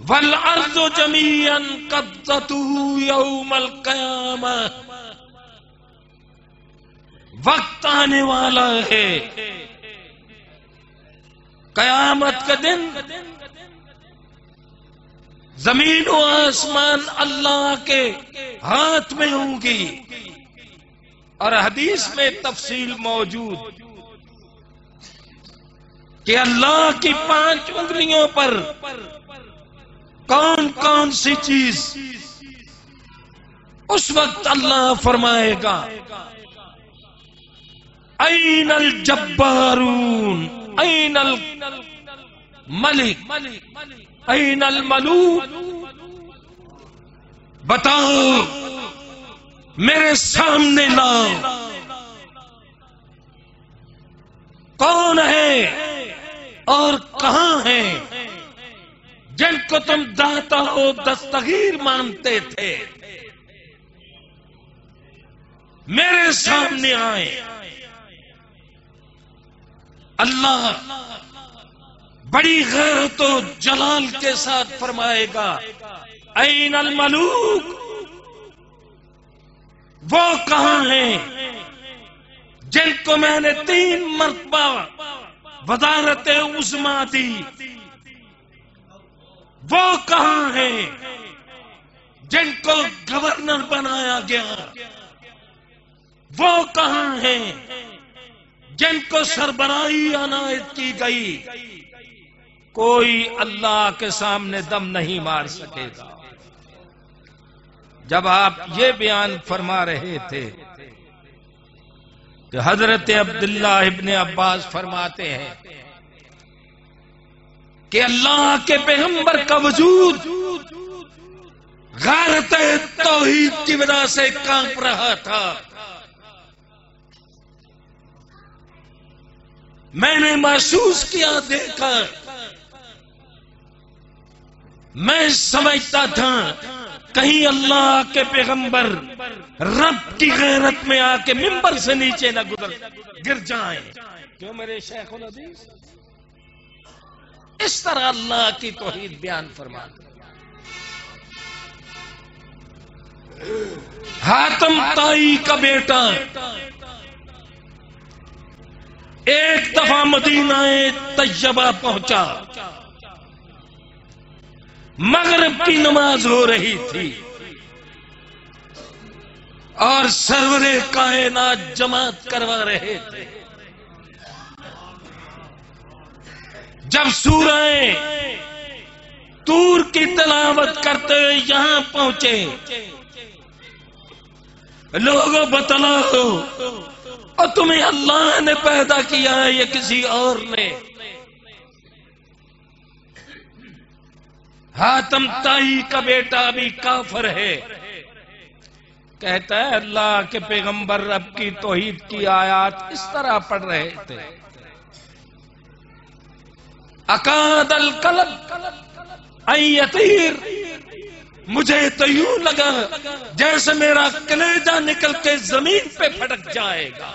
والارض جميعا قبضته يوم القیامہ، وقت آنے والا ہے قیامت کا دن زمین و آسمان اللہ کے ہاتھ میں ہوں گی، اور حدیث میں تفصیل موجود کہ اللہ کی 5 انگلیوں پر کون کون سی چیز، اس وقت اللہ فرمائے گا این الجبارون این الملک این الملوک، بتاؤ میرے سامنے لاؤ کون ہے اور کہاں ہے جن کو تم داتا و دستگیر مانتے تھے، میرے سامنے آئے۔ اللہ بڑی غیرت و جلال کے ساتھ فرمائے گا این الملوک، وہ کہاں ہیں جن کو میں نے 3 مرتبہ وزارت عظمیٰ دی، وہ کہاں ہیں جن کو گورنر بنایا گیا، وہ کہاں ہیں جن کو سربراہی عنایت کی گئی؟ کوئی اللہ کے سامنے دم نہیں مار سکے گا۔ جب آپ یہ بیان فرما رہے تھے کہ حضرت عبداللہ ابن عباس فرماتے ہیں کہ اللہ کے پیغمبر کا وجود غیرت توحید کی وجہ سے کانپ رہا تھا، میں نے محسوس کیا، دیکھا، میں سمجھتا تھا کہیں اللہ کے پیغمبر رب کی غیرت میں آ کے ممبر سے نیچے نہ گر جائیں۔ کیوں میرے شیخ الحدیث اس طرح اللہ کی توحید بیان فرماتے ہیں۔ حاتم طائی کا بیٹا ایک دفعہ مدینہ طیبہ پہنچا، مغرب کی نماز ہو رہی تھی اور سرور کائنات جماعت کروا رہے تھے۔ جب سورہ طور کی تلاوت کرتے ہوئے یہاں پہنچے، لوگوں بتلاؤ اور تمہیں اللہ نے پیدا کیا ہے یا کسی اور نے؟ حاتم طائی کا بیٹا بھی کافر ہے، کہتا ہے اللہ کے پیغمبر رب کی توحید کی آیات اس طرح پڑھ رہے تھے، اکاد القلب ان یطیر، مجھے تو یوں لگا جیسے میرا کلیجہ نکل کے زمین پہ پھٹک جائے گا۔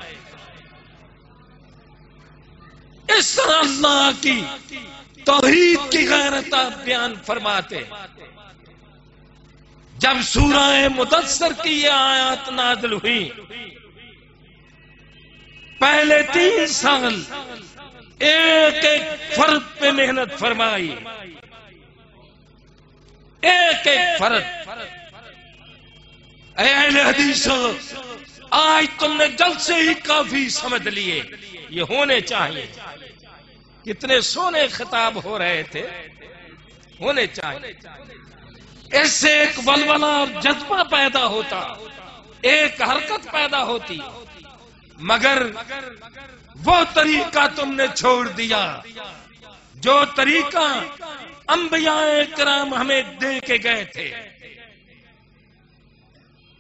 اس طرح اللہ کی توحید کی غیرت آپ بیان فرماتے۔ جب سورہ مدثر کی یہ آیات نازل ہوئی، پہلے 3 سال ایک ایک فرد پہ محنت فرمائی، ایک ایک فرد۔ اے اہل حدیثوں، آج تم نے جلد سے ہی کافی سمجھ لیے، یہ ہونے چاہیے۔ کتنے سونے خطاب ہو رہے تھے، ہونے چاہیے۔ اس سے ایک ولولہ اور جذبہ پیدا ہوتا، ایک حرکت پیدا ہوتی، مگر وہ طریقہ تم نے چھوڑ دیا جو طریقہ انبیاء کرام ہمیں دے کے گئے تھے۔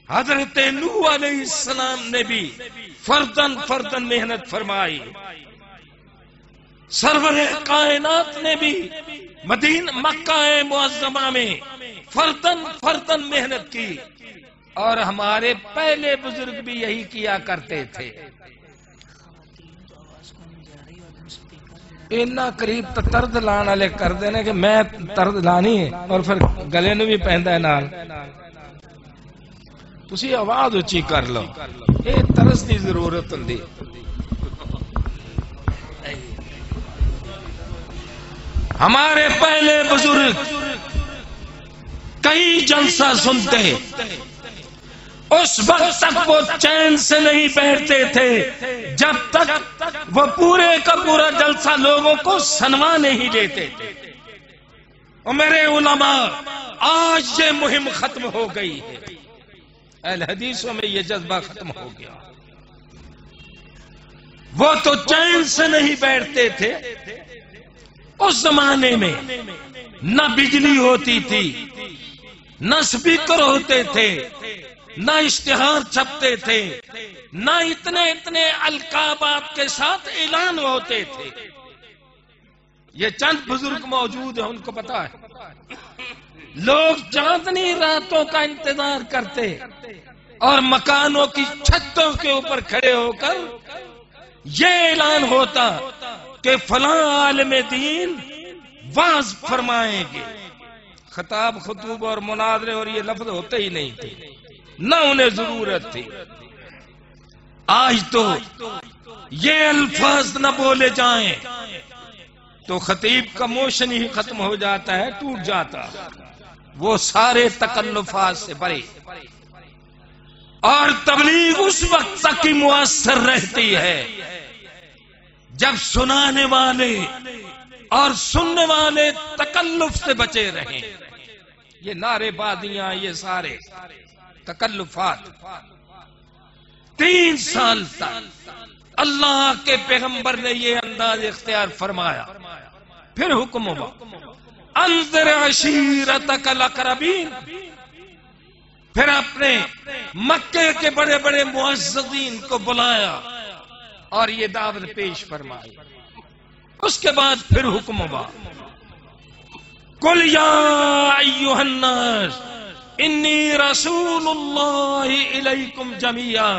حضرت نوح علیہ السلام نے بھی فردن فردن محنت فرمائی، سرور کائنات نے بھی مکہ معظمہ میں فردن فردن محنت کی، اور ہمارے پہلے بزرگ بھی یہی کیا کرتے تھے۔ اتنا قریب تو ترد لان والے کر دینے کہ میں ترد لانی ہے اور پھر گلے نو بھی پہندا ہے نال. تسی آواز اچھی کر لو، یہ ترس دی ضرورت ہوندی. ہمارے پہلے بزرگ کئی جلسہ سنتے، اس وقت تک وہ چین سے نہیں بیٹھتے تھے جب تک وہ پورے کا پورا جلسہ لوگوں کو سنوا نہیں دیتے تھے. اور میرے علماء آج یہ مہم ختم ہو گئی ہے، اہل حدیثوں میں یہ جذبہ ختم ہو گیا. وہ تو چین سے نہیں بیٹھتے تھے. اس زمانے میں نہ بجلی ہوتی تھی، نہ اسپیکر ہوتے تھے، نہ اشتہار چھپتے تھے، نہ اتنے القابات کے ساتھ اعلان ہوتے تھے. یہ چند بزرگ موجود ہیں، ان کو پتا ہے. لوگ چاندنی راتوں کا انتظار کرتے اور مکانوں کی چھتوں کے اوپر کھڑے ہو کر یہ اعلان ہوتا کہ فلاں عالم دین واعظ فرمائیں گے. خطاب، خطوب اور مناظرے اور یہ لفظ ہوتے ہی نہیں تھے، نہ انہیں ضرورت تھی. آج تو یہ الفاظ نہ بولے جائیں تو خطیب کا موشن ہی ختم ہو جاتا ہے، ٹوٹ جاتا. وہ سارے تکلفات سے بری، اور تبلیغ اس وقت تک ہی مؤثر رہتی ہے جب سنانے والے اور سننے والے تکلف سے بچے رہیں. یہ نعرے بازیاں، یہ سارے تکلفات 3 سال تک اللہ کے پیغمبر نے یہ انداز اختیار فرمایا. پھر حکم ہوا انذر عشیرتک الاقربین. پھر اپنے مکے کے بڑے بڑے معززین کو بلایا اور یہ دعوت پیش فرمائی. اس کے بعد پھر حکم ہوا قل یا ایھا الناس انی رسول اللہ الیکم جمیعا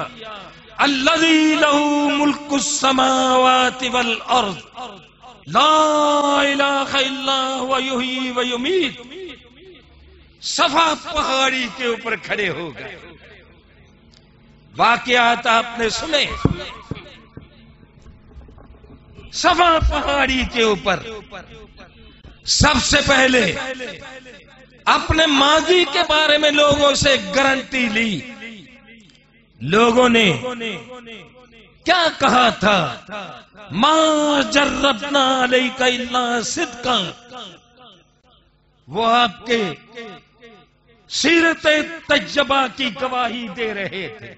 الذی لہ ملک السماوات والارض لا الہ الا هو یحیی و یمیت. صفا پہاڑی کے اوپر کھڑے ہو گئے. واقعات آپ نے سنے. صفا پہاڑی کے اوپر سب سے پہلے اپنے ماضی کے بارے میں لوگوں سے گارنٹی لی. لوگوں نے کیا کہا تھا؟ ما جربنا علیک الا صدقا. وہ آپ کے سیرت تجربہ کی گواہی دے رہے تھے،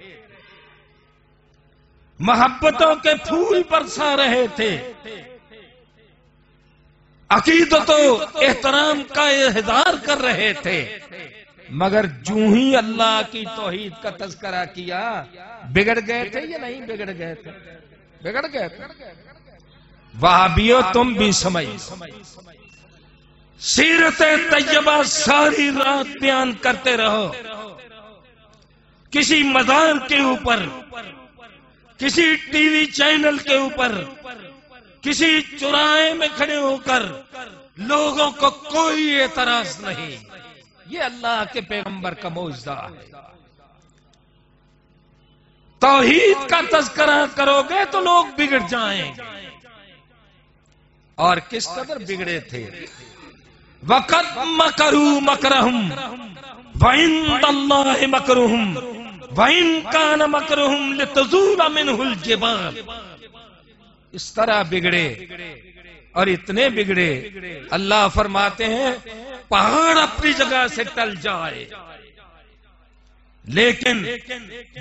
محبتوں کے پھول برسا رہے تھے، عقیدت و احترام کا اظہار کر رہے تھے. مگر جو ہی اللہ کی توحید کا تذکرہ کیا، بگڑ گئے تھے یا نہیں بگڑ گئے تھے؟ بگڑ گئے تھے. وہابیو تم بھی سمجھ، سیرت طیبہ ساری رات بیان کرتے رہو، کسی مزار کے اوپر، کسی ٹی وی چینل کے اوپر، کسی چوراہے میں کھڑے ہو کر لوگوں کو کوئی اعتراض نہیں. یہ اللہ کے پیغمبر کا معجزہ ہے. توحید کا تذکرہ کرو گے تو لوگ بگڑ جائیں گے. اور کس قدر بگڑے تھے. وَقَدْ مَكَرُوا مَكْرَهُمْ وَعِنْدَ اللَّهِ مَكْرُهُمْ وَإِنْ كَانَ مَكْرُهُمْ لِتَزُولَ مِنْهُ الْجِبَالُ. اس طرح بگڑے اور اتنے بگڑے، اللہ فرماتے ہیں پہاڑ اپنی جگہ سے ٹل جائے. لیکن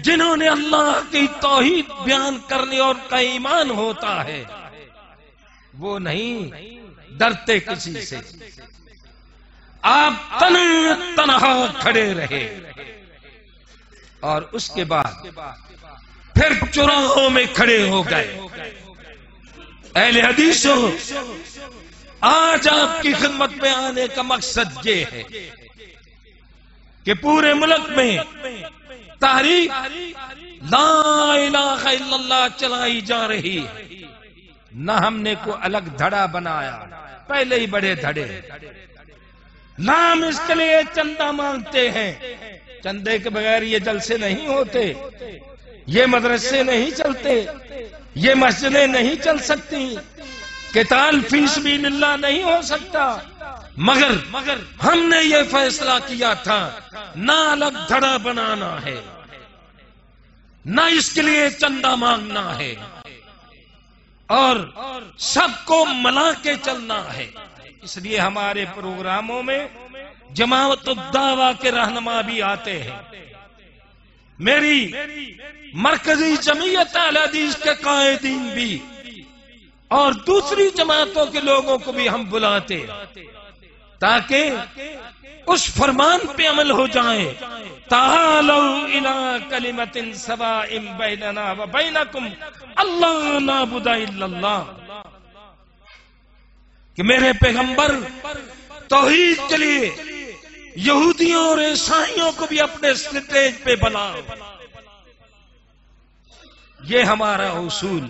جنہوں نے اللہ کی توحید بیان کرنے اور کا ایمان ہوتا ہے، وہ نہیں ڈرتے کسی سے. آپ تنہا کھڑے رہے. اور اس کے بعد پھر چوراہوں میں کھڑے ہو گئے. اہل حدیثوں، آج آپ کی خدمت میں آنے کا مقصد یہ ہے کہ پورے ملک میں تحریک لا الہ الا اللہ چلائی جا رہی ہے. نہ ہم نے کوئی الگ دھڑا بنایا، پہلے ہی بڑے دھڑے. نہ ہم اس کے لیے چندہ مانگتے ہیں، چندے کے بغیر یہ جلسے نہیں ہوتے، یہ مدرسے نہیں چلتے، یہ مسجدیں نہیں چل سکتی، قتال فی سبیل اللہ نہیں ہو سکتا. مگر ہم نے یہ فیصلہ کیا تھا نہ الگ دھڑا بنانا ہے، نہ اس کے لیے چندہ مانگنا ہے، اور سب کو ملا کے چلنا ہے. اس لیے ہمارے پروگراموں میں جماعت الدعوہ کے رہنما بھی آتے ہیں، میری مرکزی جمعیت اہل حدیث کے قائدین بھی، اور دوسری جماعتوں کے لوگوں کو بھی ہم بلاتے تاکہ اس فرمان پہ عمل ہو جائے. تعالوا الی کلمۃ سواء بیننا و بینکم اللہ نعبد الا اللہ، کہ میرے پیغمبر توحید کے لیے یہودیوں اور عیسائیوں کو بھی اپنے اسٹیج پہ بلاؤ. یہ ہمارا اصول.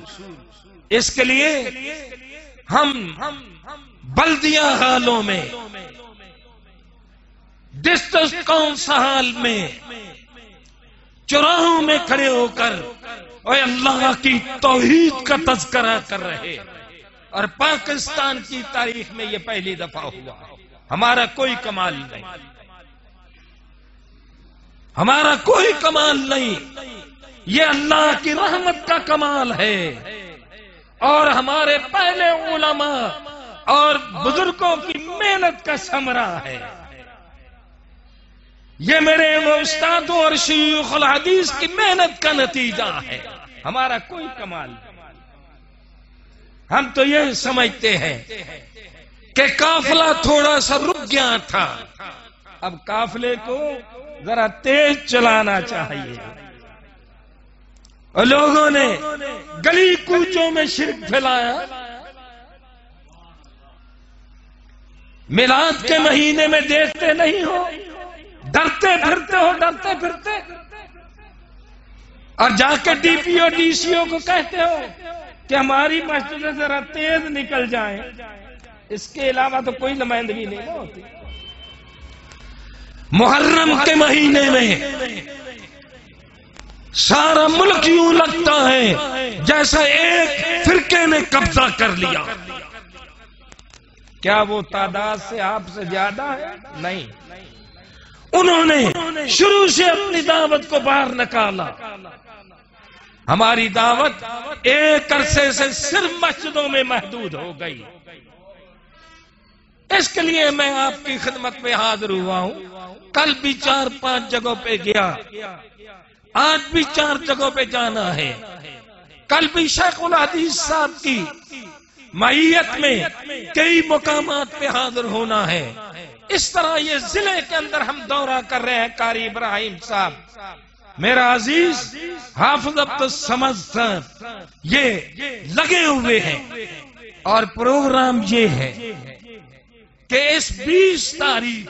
اس کے لیے ہم بلدیہ حالوں میں، ڈسٹرکٹ کونسل حال میں، چوراہوں میں کھڑے ہو کر اور اللہ کی توحید کا تذکرہ کر رہے، اور پاکستان کی تاریخ میں یہ پہلی دفعہ ہوا. ہمارا کوئی کمال نہیں، ہمارا کوئی کمال نہیں، یہ اللہ کی رحمت کا کمال ہے، اور ہمارے پہلے علماء اور بزرگوں کی محنت کا ثمرہ ہے. یہ میرے استادوں اور شیوخ الحدیث کی محنت کا نتیجہ ہے، ہمارا کوئی کمال نہیں. ہم تو یہ سمجھتے ہیں کہ قافلہ تھوڑا سا رک گیا تھا، اب قافلے کو ذرا تیز چلانا چاہیے. اور لوگوں نے گلی کوچوں میں شرک پھیلایا. میلاد کے مہینے میں دیکھتے نہیں ہو، ڈرتے پھرتے ہو، ڈرتے پھرتے، اور جا کے D P O D C او کو کہتے ہو کہ ہماری مسجد ذرا تیز نکل جائیں. اس کے علاوہ تو کوئی نمائندگی نہیں ہوتی. محرم کے مہینے میں سارا ملک یوں لگتا ہے جیسا ایک فرقے نے قبضہ کر لیا. کیا وہ تعداد سے آپ سے زیادہ ہے؟ نہیں. انہوں نے شروع سے اپنی دعوت کو باہر نکالا. ہماری دعوت ایک عرصے سے صرف مسجدوں میں محدود ہو گئی. اس کے لیے میں آپ کی خدمت میں حاضر ہوا ہوں. کل بھی 4-5 جگہوں پہ گیا، آج بھی 4 جگہوں پہ جانا ہے. کل بھی شیخ الحدیث صاحب کی معیت میں کئی مقامات پہ حاضر ہونا ہے. اس طرح یہ ضلع کے اندر ہم دورہ کر رہے ہیں. قاری ابراہیم صاحب، میرا عزیز حافظ عبد الصمد صاحب، یہ لگے ہوئے ہیں. اور پروگرام یہ ہے کہ اس 20 تاریخ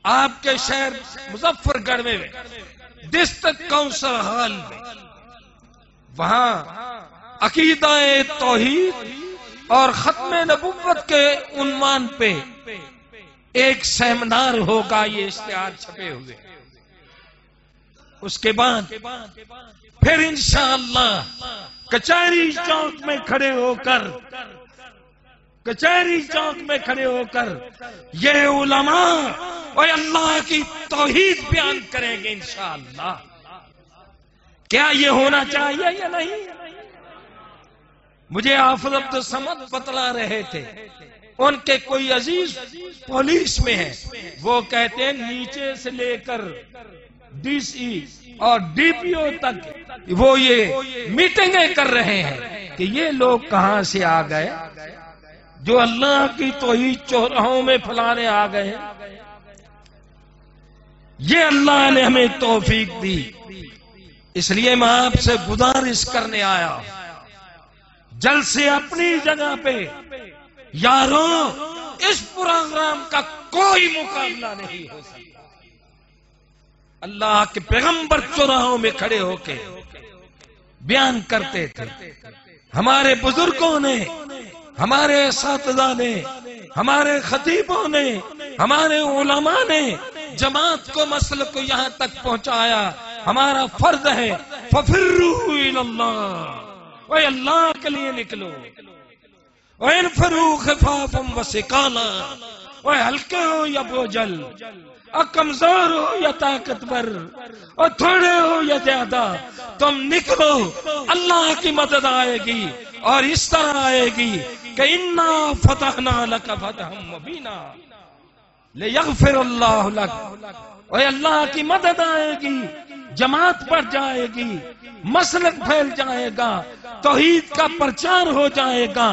آپ کے شہر مظفر گڑھ میں ڈسٹرکٹ کونسل ہال میں، وہاں عقیدہ توحید اور ختم نبوت کے عنوان پہ ایک سیمینار ہوگا. یہ اشتہار چھپے ہوئے. اس کے بعد پھر انشاءاللہ کچہری چوک میں کھڑے ہو کر یہ علماء اور اللہ کی توحید بیان کریں گے انشاءاللہ. کیا یہ ہونا چاہیے یا نہیں؟ مجھے حافظ عبد الصمد بتلا رہے تھے، ان کے کوئی عزیز پولیس میں ہے، وہ کہتے ہیں نیچے سے لے کر ڈی سی اور ڈی پی او تک وہ یہ میٹنگیں کر رہے ہیں کہ یہ لوگ کہاں سے آ گئے جو اللہ کی توحید چوراہوں میں پھیلانے آ گئے. یہ اللہ نے ہمیں توفیق دی. اس لیے میں آپ سے گزارش کرنے آیا، جلد سے اپنی جگہ پہ یاروں، اس پروگرام کا کوئی مقابلہ نہیں ہو سکتا. اللہ کے پیغمبر چوراہوں میں کھڑے ہو کے بیان کرتے تھے۔ ہمارے بزرگوں نے، ہمارے اساتذہ نے، ہمارے خطیبوں نے، ہمارے علماء نے جماعت کو، مسلک کو یہاں تک پہنچایا۔ ہمارا فرض ہے فَفِرُّوا إِلَى اللَّهِ، اے اللہ کے لیے نکلو، وَانْفِرُوا خِفَافًا وَثِقَالًا، اے ہلکے ہو یا بوجھل، اور کمزور ہو یا طاقتور، اور تھوڑے ہو یا زیادہ، تم نکلو، اللہ کی مدد آئے گی، اور اس طرح آئے گی کہ اِنَّا فَتَحْنَا لَكَ فَتْحًا مُبِينًا لِيَغْفِرَ اللَّهُ لَكَ، اور اللہ کی مدد آئے گی، جماعت بڑھ جائے گی، مسلک پھیل جائے گا، توحید کا پرچار ہو جائے گا،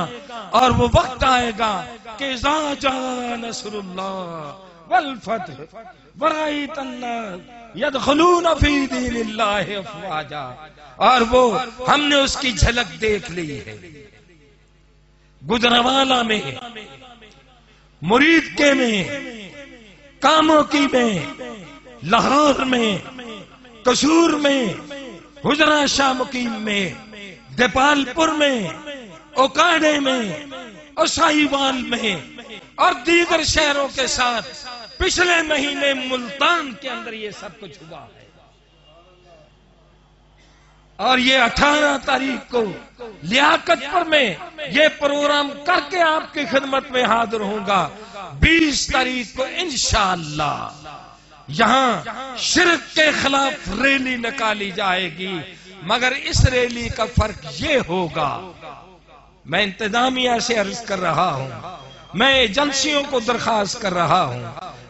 اور وہ وقت آئے گا کہ اذا جاء نصر اللہ والفتح ورأیت الناس یدخلون فی دین اللہ افواجا، اور وہ ہم نے اس کی جھلک دیکھ لی ہے۔ گجرانوالہ میں، مرید کے میں، کاموں کی میں، لاہور میں، قصور میں، حجرہ شاہ مقیم میں، دیپال پور میں، اوکاڑے میں، اور ساہیوال میں، اور دیگر شہروں کے ساتھ پچھلے مہینے ملتان کے اندر یہ سب کچھ ہوا ہے۔ اور یہ 18 تاریخ کو لیاقت پر میں یہ پروگرام کر کے آپ کی خدمت میں حاضر ہوں گا۔ 20 تاریخ کو انشاءاللہ یہاں شرک کے خلاف ریلی نکالی جائے گی، مگر اس ریلی کا فرق یہ ہوگا، میں انتظامیہ سے عرض کر رہا ہوں، میں ایجنسیوں کو درخواست کر رہا ہوں،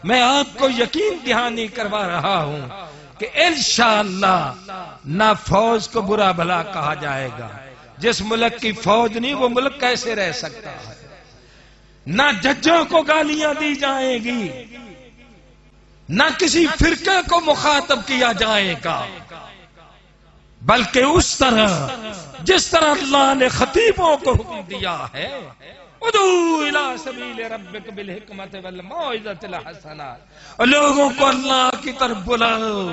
میں آپ کو یقین دہانی کروا رہا ہوں کہ انشاءاللہ نہ فوج کو برا بھلا کہا جائے گا۔ جس ملک کی فوج نہیں وہ ملک کیسے رہ سکتا ہے؟ نہ ججوں کو گالیاں دی جائیں گی، نہ کسی فرقے کو مخاطب کیا جائے گا، بلکہ اس طرح جس طرح اللہ نے خطیبوں کو حکم دیا ہے، ادعو الی سبیل ربک بالحکمت والموعظۃ الحسنہ، اور لوگوں کو اللہ کی طرف بلاؤ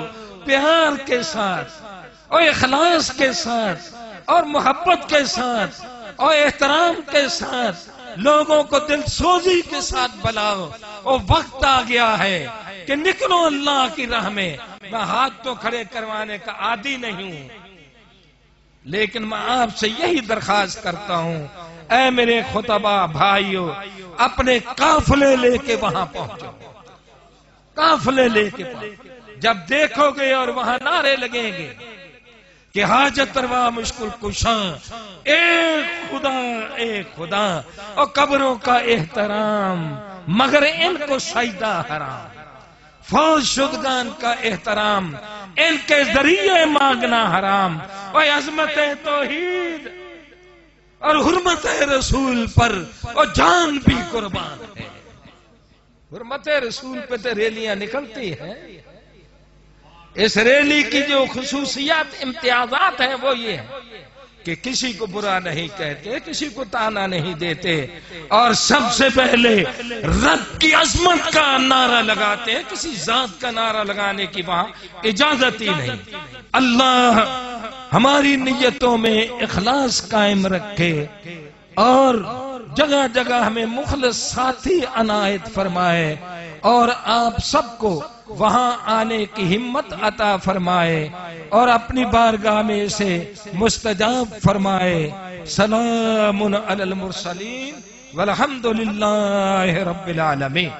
پیار کے ساتھ اور اخلاص کے ساتھ اور محبت کے ساتھ اور احترام کے ساتھ، لوگوں کو دل سوزی کے ساتھ بلاؤ۔ اور وقت آ گیا ہے کہ نکلو اللہ کی راہ میں۔ میں ہاتھ تو کھڑے کروانے کا عادی نہیں ہوں، لیکن میں آپ سے یہی درخواست کرتا ہوں، اے میرے خطبہ بھائیو، اپنے قافلے لے کے وہاں پہنچو، قافلے لے کے پہنچو۔ جب دیکھو گے اور وہاں نعرے لگیں گے کہ حاجت روا مشکل کشاں، ایک خدا ایک خدا، اور قبروں کا احترام مگر ان کو سجدہ حرام، فوج شدگان کا احترام ان کے ذریعے مانگنا حرام، اور عظمت توحید اور حرمت رسول پر اور جان بھی قربان ہے۔ حرمت رسول پہ تو ریلیاں نکلتی ہیں، اس ریلی کی جو خصوصیات امتیازات ہیں وہ یہ ہے کہ کسی کو برا نہیں کہتے، کسی کو تانا نہیں دیتے، اور سب سے پہلے رب کی عظمت کا نعرہ لگاتے ہیں، کسی ذات کا نعرہ لگانے کی وہاں اجازت ہی نہیں۔ اللہ ہماری نیتوں میں اخلاص قائم رکھے اور جگہ جگہ ہمیں مخلص ساتھی عنایت فرمائے، اور آپ سب کو وہاں آنے کی ہمت عطا فرمائے اور اپنی بارگاہ میں سے مستجاب فرمائے۔ سلام علی المرسلین والحمد للہ رب العالمین۔